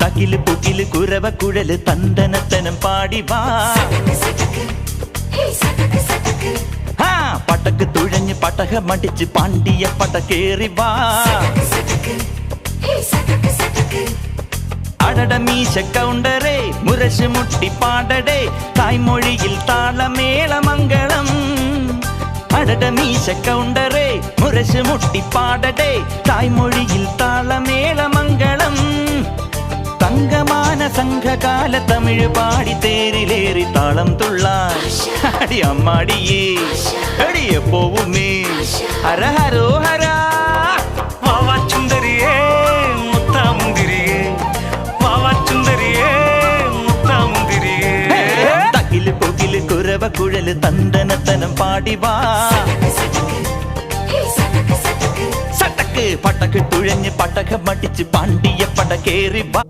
തകില് പുകില് കുരവ കുഴല് തന്തനത്തനം പാടി വാ. പടക്ക് തുഴഞ്ഞ് പടകമടിച്ച് പാണ്ടിയ പടകേറി വാ. അടട മീശ കൗണ്ടറേ മുരശ് മുട്ടി പാടടേ തായ്മൊഴിയിൽ താളമേളമംഗളം. അടട മീശ കൗണ്ടറേ മുരശ് മുട്ടി പാടടേ തായ്മൊഴിയിൽ താളമേളമംഗളം. തങ്കമാന സംഘകാല തമിഴ് പാടി തേരിലേറി താളം തുള്ളാൻ അടി അമ്മാടിയേ അടിയെ പോവുമേ ഹര ഹരോ ഹര. വാവാച്ചുന്തരിയേ മുത്താമുന്തിരിയേ വാവാച്ചുന്തരിയേ മുത്താമുന്തിരിയേ. തകില് പുകില് കുരവ കുഴല് തന്തനത്തനം പാടി വാ. സട്ടക്ക് പടക്ക് തുഴഞ്ഞ് പടകമടിച്ച് പാണ്ടിയ പടകേറി വാ.